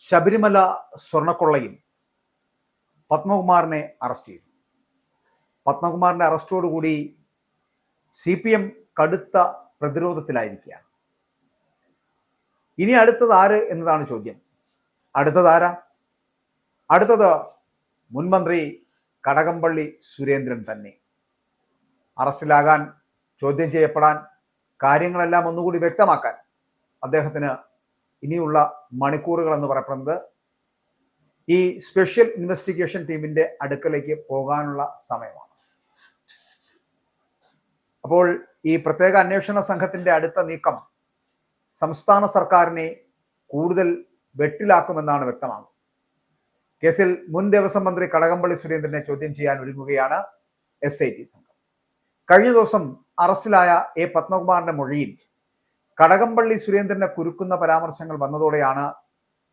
Sabarimala സ്വർണക്കൊള്ളയിൽ പത്മകുമാറിനെ arrest ചെയ്തു. പത്മകുമാറിന്റെ അറസ്റ്റോടുകൂടി CPM കടുത്ത പ്രതിരോധത്തിലായിരിക്കുകയാണ്. ഇനി അടുത്തത് ആര് എന്നതാണ് ചോദ്യം. അടുത്തത് ആരാ? അടുത്തത് മുൻമന്ത്രി കടകംപള്ളി സുരേന്ദ്രൻ തന്നെ. അറസ്റ്റിലാകാൻ, ചോദ്യം ചെയ്യപ്പെടാൻ, കാര്യങ്ങളെല്ലാം ഒന്നുകൂടി വ്യക്തമാക്കാൻ അദ്ദേഹത്തിന് ഇനിയുള്ള മണിക്കൂറുകൾ എന്ന് പറയപ്പെടുന്നത് ഈ സ്പെഷ്യൽ ഇൻവെസ്റ്റിഗേഷൻ ടീമിന്റെ അടുക്കലേക്ക് പോകാനുള്ള സമയമാണ്. അപ്പോൾ ഈ പ്രത്യേക അന്വേഷണ സംഘത്തിന്റെ അടുത്ത നീക്കം സംസ്ഥാന സർക്കാരിനെ കൂടുതൽ വെട്ടിലാക്കുമെന്നാണ് വ്യക്തമാകുന്നത്. കേസിൽ മുൻ ദേവസ്വം മന്ത്രി കടകംപള്ളി സുരേന്ദ്രനെ ചോദ്യം ചെയ്യാൻ ഒരുങ്ങുകയാണ് SIT സംഘം. കഴിഞ്ഞ ദിവസം അറസ്റ്റിലായ പത്മകുമാറിന്റെ മൊഴിയിൽ കടകംപള്ളി സുരേന്ദ്രനെ കുരുക്കുന്ന പരാമർശങ്ങൾ വന്നതോടെയാണ്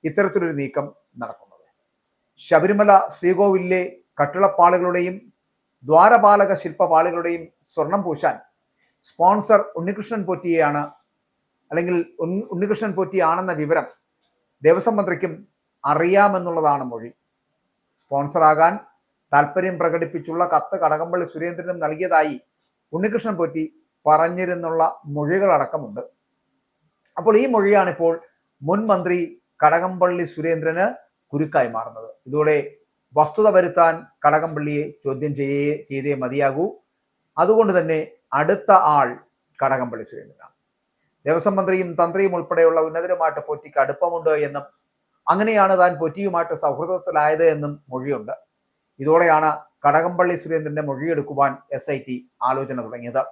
ഇത്തരത്തിലൊരു നീക്കം നടക്കുന്നത്. ശബരിമല ശ്രീകോവിലിലെ കട്ടിളപ്പാളികളുടെയും ദ്വാരപാലക ശില്പപാളികളുടെയും സ്വർണം പൂശാൻ സ്പോൺസർ ഉണ്ണികൃഷ്ണൻ പോറ്റിയെയാണ്, അല്ലെങ്കിൽ ഉണ്ണികൃഷ്ണൻ പോറ്റിയാണെന്ന വിവരം ദേവസ്വം മന്ത്രിക്കും അറിയാമെന്നുള്ളതാണ് മൊഴി. സ്പോൺസറാകാൻ താല്പര്യം പ്രകടിപ്പിച്ചുള്ള കത്ത് കടകംപള്ളി സുരേന്ദ്രനും നൽകിയതായി ഉണ്ണികൃഷ്ണൻ പോറ്റി പറഞ്ഞിരുന്നുള്ള മൊഴികളടക്കമുണ്ട്. അപ്പോൾ ഈ മൊഴിയാണ് ഇപ്പോൾ മുൻ മന്ത്രി കടകംപള്ളി സുരേന്ദ്രന് കുരുക്കായി മാറുന്നത്. ഇതോടെ വസ്തുത വരുത്താൻ കടകംപള്ളിയെ ചോദ്യം ചെയ്തേ മതിയാകൂ. അതുകൊണ്ട് തന്നെ അടുത്ത ആൾ കടകംപള്ളി സുരേന്ദ്രനാണ്. ദേവസ്വം മന്ത്രിയും തന്ത്രിയും ഉൾപ്പെടെയുള്ള ഉന്നതരുമായിട്ട് പോറ്റിക്ക് അടുപ്പമുണ്ട് എന്നും അങ്ങനെയാണ് താൻ പോറ്റിയുമായിട്ട് സൗഹൃദത്തിലായത് എന്നും മൊഴിയുണ്ട്. ഇതോടെയാണ് കടകംപള്ളി സുരേന്ദ്രന്റെ മൊഴിയെടുക്കുവാൻ SIT ആലോചന തുടങ്ങിയത്.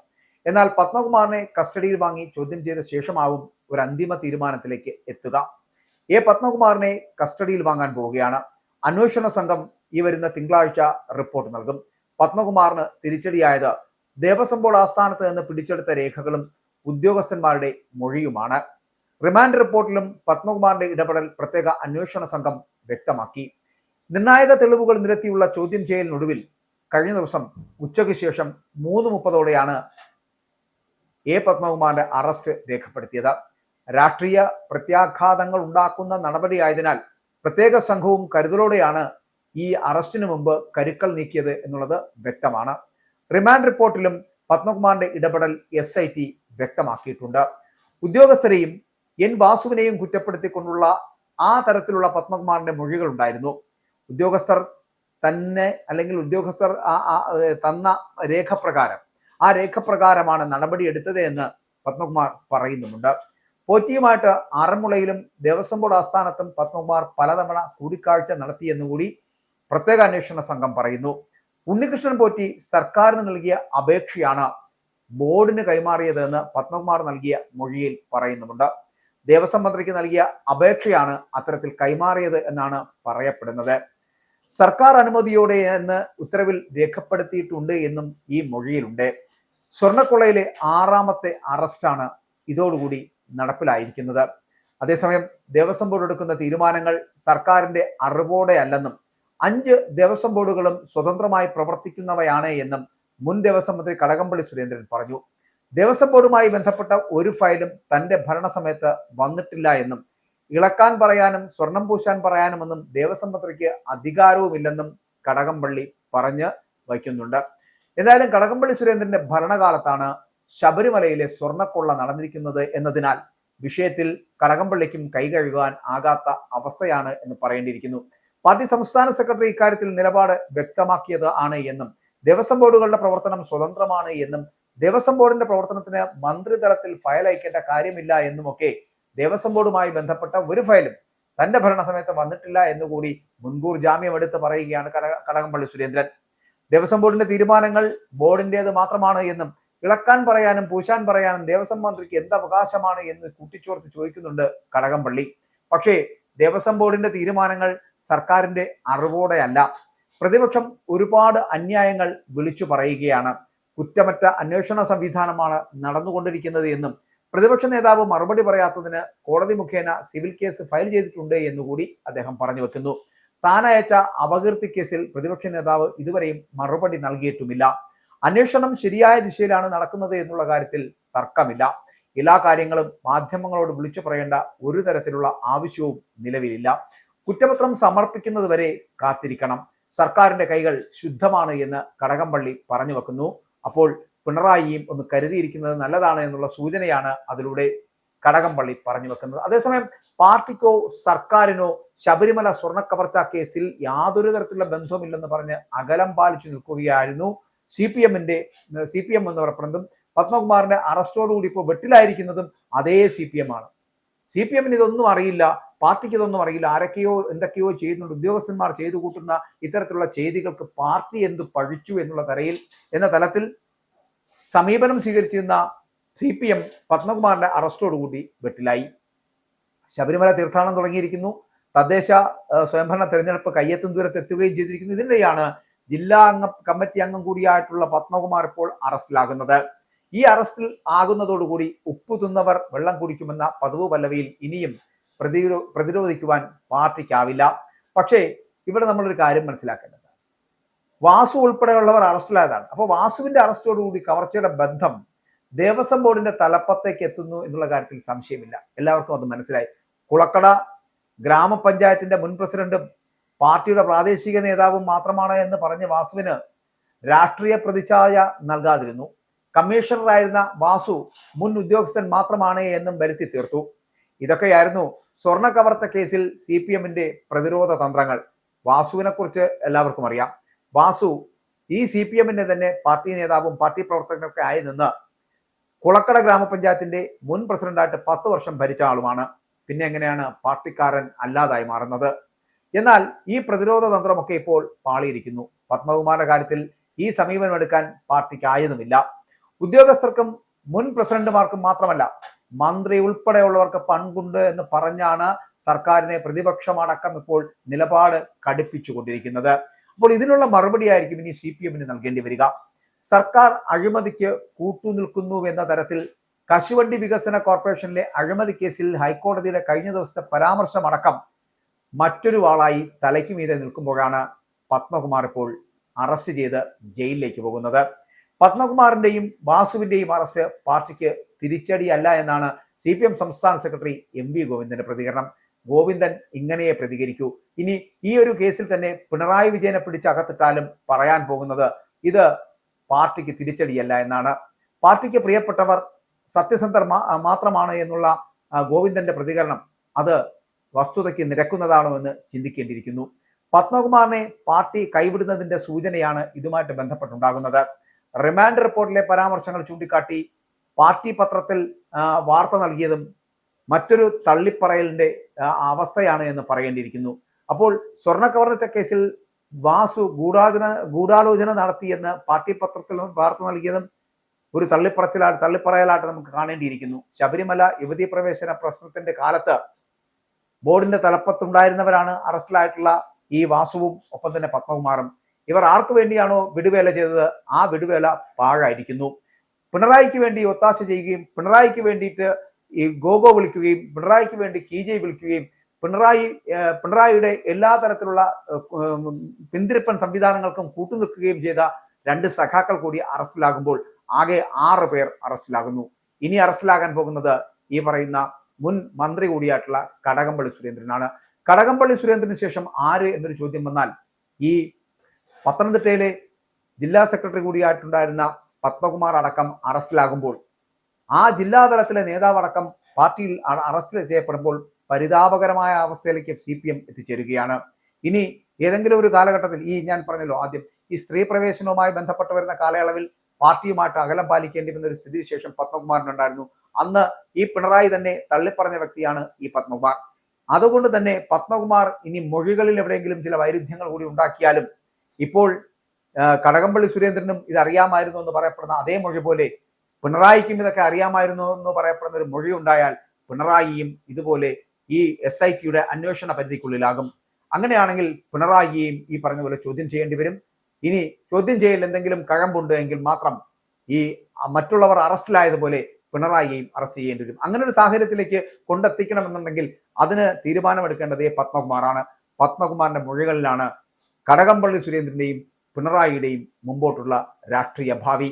എന്നാൽ പത്മകുമാറിനെ കസ്റ്റഡിയിൽ വാങ്ങി ചോദ്യം ചെയ്ത ശേഷമാവും ഒരു അന്തിമ തീരുമാനത്തിലേക്ക് എത്തുക. പത്മകുമാറിനെ കസ്റ്റഡിയിൽ വാങ്ങാൻ പോവുകയാണ്. അന്വേഷണ സംഘം ഈ വരുന്ന തിങ്കളാഴ്ച റിപ്പോർട്ട് നൽകും. പത്മകുമാറിന് തിരിച്ചടിയായത് ദേവസ്വം ബോർഡ് ആസ്ഥാനത്ത് നിന്ന് പിടിച്ചെടുത്ത രേഖകളും ഉദ്യോഗസ്ഥന്മാരുടെ മൊഴിയുമാണ്. റിമാൻഡ് റിപ്പോർട്ടിലും പത്മകുമാറിന്റെ ഇടപെടൽ പ്രത്യേക അന്വേഷണ സംഘം വ്യക്തമാക്കി. നിർണായക തെളിവുകൾ നിരത്തിയുള്ള ചോദ്യം ചെയ്യലിനൊടുവിൽ കഴിഞ്ഞ ദിവസം ഉച്ചയ്ക്ക് ശേഷം 3:30 പത്മകുമാറിന്റെ അറസ്റ്റ് രേഖപ്പെടുത്തിയത്. രാഷ്ട്രീയ പ്രത്യാഘാതങ്ങൾ ഉണ്ടാക്കുന്ന നടപടിയായതിനാൽ പ്രത്യേക സംഘവും കരുതലോടെയാണ് ഈ അറസ്റ്റിന് മുമ്പ് കരുക്കൾ നീക്കിയത് എന്നുള്ളത് വ്യക്തമാണ്. റിമാൻഡ് റിപ്പോർട്ടിലും പത്മകുമാറിന്റെ ഇടപെടൽ SIT വ്യക്തമാക്കിയിട്ടുണ്ട്. ഉദ്യോഗസ്ഥരെയും വാസുവിനെയും കുറ്റപ്പെടുത്തിക്കൊണ്ടുള്ള ആ തരത്തിലുള്ള പത്മകുമാറിന്റെ മൊഴികൾ ഉണ്ടായിരുന്നു. ഉദ്യോഗസ്ഥർ തന്നെ, അല്ലെങ്കിൽ ഉദ്യോഗസ്ഥർ തന്ന രേഖപ്രകാരം, ആ രേഖപ്രകാരമാണ് നടപടി എടുത്തത് എന്ന് പത്മകുമാർ പറയുന്നുമുണ്ട്. പോറ്റിയുമായിട്ട് ആറന്മുളയിലും ദേവസ്വം ബോർഡ് ആസ്ഥാനത്തും പത്മകുമാർ പലതവണ കൂടിക്കാഴ്ച നടത്തിയെന്നുകൂടി പ്രത്യേക അന്വേഷണ സംഘം പറയുന്നു. ഉണ്ണികൃഷ്ണൻ പോറ്റി സർക്കാരിന് നൽകിയ അപേക്ഷയാണ് ബോർഡിന് കൈമാറിയതെന്ന് പത്മകുമാർ നൽകിയ മൊഴിയിൽ പറയുന്നുമുണ്ട്. ദേവസ്വം മന്ത്രിക്ക് നൽകിയ അപേക്ഷയാണ് അത്തരത്തിൽ കൈമാറിയത് എന്നാണ് പറയപ്പെടുന്നത്. സർക്കാർ അനുമതിയോടെ എന്ന് ഉത്തരവിൽ രേഖപ്പെടുത്തിയിട്ടുണ്ട് എന്നും ഈ മൊഴിയിലുണ്ട്. സ്വർണക്കൊള്ളയിലെ 6ാമത്തെ അറസ്റ്റാണ് ഇതോടുകൂടി നടപ്പിലായിരിക്കുന്നത്. അതേസമയം ദേവസ്വം ബോർഡ് എടുക്കുന്ന തീരുമാനങ്ങൾ സർക്കാരിന്റെ അറിവോടെ അല്ലെന്നും 5 ദേവസ്വം ബോർഡുകളും സ്വതന്ത്രമായി പ്രവർത്തിക്കുന്നവയാണ് എന്നും മുൻ ദേവസ്വം മന്ത്രി കടകംപള്ളി സുരേന്ദ്രൻ പറഞ്ഞു. ദേവസ്വം ബോർഡുമായി ബന്ധപ്പെട്ട ഒരു ഫയലും തന്റെ ഭരണസമയത്ത് വന്നിട്ടില്ല എന്നും ഇളക്കാൻ പറയാനും സ്വർണം പൂശാൻ പറയാനുമൊന്നും ദേവസ്വം മന്ത്രിക്ക് അധികാരവുമില്ലെന്നും കടകംപള്ളി പറഞ്ഞ് വയ്ക്കുന്നുണ്ട്. എന്തായാലും കടകംപള്ളി സുരേന്ദ്രന്റെ ഭരണകാലത്താണ് ശബരിമലയിലെ സ്വർണക്കൊള്ള നടന്നിരിക്കുന്നത് എന്നതിനാൽ വിഷയത്തിൽ കടകംപള്ളിക്കും കൈകഴുകാൻ ആകാത്ത അവസ്ഥയാണ് എന്ന് പറയേണ്ടിയിരിക്കുന്നു. പാർട്ടി സംസ്ഥാന സെക്രട്ടറി ഇക്കാര്യത്തിൽ നിലപാട് വ്യക്തമാക്കിയത് ആണ് എന്നും ദേവസ്വം ബോർഡുകളുടെ പ്രവർത്തനം സ്വതന്ത്രമാണ് എന്നും ദേവസ്വം ബോർഡിന്റെ പ്രവർത്തനത്തിന് മന്ത്രിതലത്തിൽ ഫയൽ അയക്കേണ്ട കാര്യമില്ല എന്നുമൊക്കെ ദേവസ്വം ബോർഡുമായി ബന്ധപ്പെട്ട ഒരു ഫയലും തന്റെ ഭരണസമയത്ത് വന്നിട്ടില്ല എന്നുകൂടി മുൻകൂർ ജാമ്യം എടുത്ത് പറയുകയാണ് കടകംപള്ളി സുരേന്ദ്രൻ. ദേവസ്വം ബോർഡിന്റെ തീരുമാനങ്ങൾ ബോർഡിന്റേത് മാത്രമാണ് എന്നും ഇളക്കാൻ പറയാനും പൂശാൻ പറയാനും ദേവസ്വം മന്ത്രിക്ക് എന്ത് അവകാശമാണ് എന്ന് കൂട്ടിച്ചോർത്ത് ചോദിക്കുന്നുണ്ട് കടകംപള്ളി. പക്ഷേ ദേവസ്വം ബോർഡിന്റെ തീരുമാനങ്ങൾ സർക്കാരിന്റെ അറിവോടെയല്ല. പ്രതിപക്ഷം ഒരുപാട് അന്യായങ്ങൾ വിളിച്ചു പറയുകയാണ്. കുറ്റമറ്റ അന്വേഷണ സംവിധാനമാണ് നടന്നുകൊണ്ടിരിക്കുന്നത് എന്നും പ്രതിപക്ഷ നേതാവ് മറുപടി പറയാത്തതിന് കോടതി മുഖേന സിവിൽ കേസ് ഫയൽ ചെയ്തിട്ടുണ്ട് എന്നുകൂടി അദ്ദേഹം പറഞ്ഞു വെക്കുന്നു. താനയച്ച അപകീർത്തി കേസിൽ പ്രതിപക്ഷ നേതാവ് ഇതുവരെയും മറുപടി നൽകിയിട്ടുമില്ല. അന്വേഷണം ശരിയായ ദിശയിലാണ് നടക്കുന്നത് എന്നുള്ള കാര്യത്തിൽ തർക്കമില്ല. എല്ലാ കാര്യങ്ങളും മാധ്യമങ്ങളോട് വിളിച്ചു പറയേണ്ട ഒരു തരത്തിലുള്ള ആവശ്യവും നിലവിലില്ല. കുറ്റപത്രം സമർപ്പിക്കുന്നത് വരെ കാത്തിരിക്കണം. സർക്കാരിന്റെ കൈകൾ ശുദ്ധമാണ് എന്ന് കടകംപള്ളി പറഞ്ഞു വെക്കുന്നു. അപ്പോൾ പിണറായിയും ഒന്ന് കരുതിയിരിക്കുന്നത് നല്ലതാണ് എന്നുള്ള സൂചനയാണ് അതിലൂടെ കടകംപള്ളി പറഞ്ഞു വെക്കുന്നത്. അതേസമയം പാർട്ടിക്കോ സർക്കാരിനോ ശബരിമല സ്വർണ്ണക്കവർച്ച കേസിൽ യാതൊരു തരത്തിലുള്ള ബന്ധവുമില്ലെന്ന് പറഞ്ഞ് അകലം പാലിച്ചു നിൽക്കുകയായിരുന്നു സി പി എം എന്ന് പറയപ്പെടുന്നതും പത്മകുമാറിന്റെ അറസ്റ്റോടുകൂടി ഇപ്പോൾ വെട്ടിലായിരിക്കുന്നതും അതേ സി പി എം ആണ്. സി പി എമ്മിന് ഇതൊന്നും അറിയില്ല, പാർട്ടിക്ക് ഇതൊന്നും അറിയില്ല. ആരൊക്കെയോ എന്തൊക്കെയോ ചെയ്യുന്നുണ്ട്, ഉദ്യോഗസ്ഥന്മാർ ചെയ്തു കൂട്ടുന്ന ഇത്തരത്തിലുള്ള ചെയ്തികൾക്ക് പാർട്ടി എന്ത് പഴിച്ചു എന്ന തലത്തിൽ സമീപനം സ്വീകരിച്ചിരുന്ന സി പി എം പത്മകുമാറിന്റെ അറസ്റ്റോടുകൂടി വെട്ടിലായി. ശബരിമല തീർത്ഥാടനം തുടങ്ങിയിരിക്കുന്നു. തദ്ദേശ സ്വയംഭരണ തെരഞ്ഞെടുപ്പ് കയ്യെത്തും ദൂരത്ത് എത്തുകയും ചെയ്തിരിക്കുന്നു. ഇതിനിടെയാണ് ജില്ലാ കമ്മിറ്റി അംഗം കൂടിയായിട്ടുള്ള പത്മകുമാർ ഇപ്പോൾ അറസ്റ്റിലാകുന്നത്. ഈ അറസ്റ്റിൽ ആകുന്നതോടുകൂടി ഉപ്പു തിന്നവർ വെള്ളം കുടിക്കുമെന്ന പതിവ് പല്ലവിയിൽ ഇനിയും പ്രതിരോധിക്കുവാൻ പാർട്ടിക്കാവില്ല. പക്ഷേ ഇവിടെ നമ്മളൊരു കാര്യം മനസ്സിലാക്കേണ്ടത്, വാസു ഉൾപ്പെടെയുള്ളവർ അറസ്റ്റിലായതാണ്. അപ്പോൾ വാസുവിന്റെ അറസ്റ്റോടുകൂടി കവർച്ചയുടെ ബന്ധം ദേവസ്വം ബോർഡിന്റെ തലപ്പത്തേക്ക് എത്തുന്നു എന്നുള്ള കാര്യത്തിൽ സംശയമില്ല. എല്ലാവർക്കും അത് മനസ്സിലായി. കുളക്കട ഗ്രാമപഞ്ചായത്തിന്റെ മുൻ പ്രസിഡന്റും പാർട്ടിയുടെ പ്രാദേശിക നേതാവും മാത്രമാണ് എന്ന് പറഞ്ഞ വാസുവിന് രാഷ്ട്രീയ പ്രതിച്ഛായ നൽകാതിരുന്നു. കമ്മീഷണറായിരുന്ന വാസു മുൻ ഉദ്യോഗസ്ഥൻ മാത്രമാണ് എന്നും വരുത്തി തീർത്തു. ഇതൊക്കെയായിരുന്നു സ്വർണ്ണ കവർച്ച കേസിൽ സി പി എമ്മിന്റെ പ്രതിരോധ തന്ത്രങ്ങൾ. വാസുവിനെ കുറിച്ച് എല്ലാവർക്കും അറിയാം. വാസു ഈ സി പി എമ്മിന്റെ തന്നെ പാർട്ടി നേതാവും പാർട്ടി പ്രവർത്തകനൊക്കെ ആയി നിന്ന് കുളക്കട ഗ്രാമപഞ്ചായത്തിന്റെ മുൻ പ്രസിഡന്റായിട്ട് 10 വർഷം ഭരിച്ച ആളുമാണ്. പിന്നെ എങ്ങനെയാണ് പാർട്ടിക്കാരൻ അല്ലാതായി മാറുന്നത്? എന്നാൽ ഈ പ്രതിരോധ തന്ത്രമൊക്കെ ഇപ്പോൾ പാളിയിരിക്കുന്നു. പത്മകുമാറിന്റെ കാര്യത്തിൽ ഈ സമീപനം എടുക്കാൻ പാർട്ടിക്ക് ആയതുമില്ല. ഉദ്യോഗസ്ഥർക്കും മുൻ പ്രസിഡന്റുമാർക്കും മാത്രമല്ല മന്ത്രി ഉൾപ്പെടെയുള്ളവർക്ക് പങ്കുണ്ട് എന്ന് പറഞ്ഞാണ് സർക്കാരിനെ പ്രതിപക്ഷമടക്കം ഇപ്പോൾ നിലപാട് കടുപ്പിച്ചുകൊണ്ടിരിക്കുന്നത്. അപ്പോൾ ഇതിനുള്ള മറുപടി ആയിരിക്കും ഇനി സി പി എമ്മിന് നൽകേണ്ടി വരിക. സർക്കാർ അഴിമതിക്ക് കൂട്ടുനിൽക്കുന്നു എന്ന തരത്തിൽ കശുവണ്ടി വികസന കോർപ്പറേഷനിലെ അഴിമതി കേസിൽ ഹൈക്കോടതിയുടെ കഴിഞ്ഞ ദിവസത്തെ പരാമർശമടക്കം മറ്റൊരു വാളായി തലയ്ക്ക് മീതെ നിൽക്കുമ്പോഴാണ് പത്മകുമാർ ഇപ്പോൾ അറസ്റ്റ് ചെയ്ത് ജയിലിലേക്ക് പോകുന്നത്. പത്മകുമാറിന്റെയും വാസുവിന്റെയും അറസ്റ്റ് പാർട്ടിക്ക് തിരിച്ചടിയല്ല എന്നാണ് സി പി എം സംസ്ഥാന സെക്രട്ടറി എം വി ഗോവിന്ദന്റെ പ്രതികരണം. ഗോവിന്ദൻ ഇങ്ങനെയേ പ്രതികരിക്കൂ. ഇനി ഈ ഒരു കേസിൽ തന്നെ പിണറായി വിജയനെ പിടിച്ച് അകത്തിട്ടാലും പറയാൻ പോകുന്നത് ഇത് പാർട്ടിക്ക് തിരിച്ചടിയല്ല എന്നാണ്. പാർട്ടിക്ക് പ്രിയപ്പെട്ടവർ സത്യസന്ധർ മാത്രമാണ് എന്നുള്ള ഗോവിന്ദന്റെ പ്രതികരണം അത് വസ്തുതയ്ക്ക് നിരക്കുന്നതാണോ എന്ന് ചിന്തിക്കേണ്ടിയിരിക്കുന്നു. പത്മകുമാറിനെ പാർട്ടി കൈവിടുന്നതിന്റെ സൂചനയാണ് ഇതുമായിട്ട് ബന്ധപ്പെട്ടുണ്ടാകുന്നത്. റിമാൻഡ് റിപ്പോർട്ടിലെ പരാമർശങ്ങൾ ചൂണ്ടിക്കാട്ടി പാർട്ടി പത്രത്തിൽ വാർത്ത നൽകിയതും മറ്റൊരു തള്ളിപ്പറയലിന്റെ അവസ്ഥയാണ് എന്ന് പറയേണ്ടിയിരിക്കുന്നു. അപ്പോൾ സ്വർണ്ണ കവർച്ച കേസിൽ വാസു ഗൂഢാലോചന നടത്തിയെന്ന് പാർട്ടി പത്രത്തിൽ വാർത്ത നൽകിയതും ഒരു തള്ളിപ്പറയലായിട്ട് നമുക്ക് കാണേണ്ടിയിരിക്കുന്നു. ശബരിമല യുവതീ പ്രവേശന പ്രശ്നത്തിന്റെ കാലത്ത് ബോർഡിന്റെ തലപ്പത്തുണ്ടായിരുന്നവരാണ് അറസ്റ്റിലായിട്ടുള്ള ഈ വാസുവും ഒപ്പം തന്നെ പത്മകുമാറും. ഇവർ ആർക്കു വേണ്ടിയാണോ വിടുവേല ചെയ്തത് ആ വിടുവേല പാഴായിരിക്കുന്നു. പിണറായിക്ക് വേണ്ടി ഒത്താശ ചെയ്യുകയും പിണറായിക്ക് വേണ്ടിയിട്ട് ഈ ഗോഗോ വിളിക്കുകയും പിണറായിക്ക് വേണ്ടി കീജെ വിളിക്കുകയും പിണറായിയുടെ എല്ലാ തരത്തിലുള്ള പിന്തിരിപ്പൻ സംവിധാനങ്ങൾക്കും കൂട്ടുനിൽക്കുകയും ചെയ്ത 2 സഖാക്കൾ കൂടി അറസ്റ്റിലാകുമ്പോൾ ആകെ 6 പേർ അറസ്റ്റിലാകുന്നു. ഇനി അറസ്റ്റിലാകാൻ പോകുന്നത് ഈ പറയുന്ന മുൻ മന്ത്രി കൂടിയായിട്ടുള്ള കടകംപള്ളി സുരേന്ദ്രനാണ്. കടകംപള്ളി സുരേന്ദ്രന് ശേഷം ആര് എന്നൊരു ചോദ്യം വന്നാൽ ഈ പത്തനംതിട്ടയിലെ ജില്ലാ സെക്രട്ടറി കൂടിയായിട്ടുണ്ടായിരുന്ന പത്മകുമാർ അടക്കം അറസ്റ്റിലാകുമ്പോൾ ആ ജില്ലാതലത്തിലെ നേതാവടക്കം പാർട്ടിയിൽ അറസ്റ്റ് ചെയ്യപ്പെടുമ്പോൾ പരിതാപകരമായ അവസ്ഥയിലേക്ക് സി പി എം എത്തിച്ചേരുകയാണ്. ഇനി ഏതെങ്കിലും ഒരു കാലഘട്ടത്തിൽ ഞാൻ പറഞ്ഞല്ലോ ആദ്യം ഈ സ്ത്രീ പ്രവേശനവുമായി ബന്ധപ്പെട്ട് വരുന്ന കാലയളവിൽ പാർട്ടിയുമായിട്ട് അകലം പാലിക്കേണ്ടി വന്ന ഒരു സ്ഥിതിവിശേഷം പത്മകുമാറിനുണ്ടായിരുന്നു. അന്ന് ഈ പിണറായി തന്നെ തള്ളിപ്പറഞ്ഞ വ്യക്തിയാണ് ഈ പത്മകുമാർ. അതുകൊണ്ട് തന്നെ പത്മകുമാർ ഇനി മൊഴികളിൽ എവിടെയെങ്കിലും ചില വൈരുദ്ധ്യങ്ങൾ കൂടി ഉണ്ടാക്കിയാലും ഇപ്പോൾ കടകംപള്ളി സുരേന്ദ്രനും ഇത് അറിയാമായിരുന്നു എന്ന് പറയപ്പെടുന്ന അതേ മൊഴി പോലെ പിണറായിക്കും ഇതൊക്കെ അറിയാമായിരുന്നു എന്ന് പറയപ്പെടുന്ന ഒരു മൊഴി ഉണ്ടായാൽ പിണറായിയും ഇതുപോലെ ഈ SITയുടെ അന്വേഷണ പരിധിക്കുള്ളിലാകും. അങ്ങനെയാണെങ്കിൽ പിണറായിയെയും ഈ പറഞ്ഞ പോലെ ചോദ്യം ചെയ്യേണ്ടി വരും. ഇനി ചോദ്യം ചെയ്യൽ എന്തെങ്കിലും കഴമ്പുണ്ട് എങ്കിൽ മാത്രം ഈ മറ്റുള്ളവർ അറസ്റ്റിലായതുപോലെ പിണറായിയെയും അറസ്റ്റ് ചെയ്യേണ്ടി വരും. അങ്ങനെ ഒരു സാഹചര്യത്തിലേക്ക് കൊണ്ടെത്തിക്കണമെന്നുണ്ടെങ്കിൽ അതിന് തീരുമാനമെടുക്കേണ്ടത് പത്മകുമാറാണ്. പത്മകുമാറിന്റെ മൊഴികളിലാണ് കടകംപള്ളി സുരേന്ദ്രന്റെയും പിണറായിയുടെയും മുമ്പോട്ടുള്ള രാഷ്ട്രീയ ഭാവി.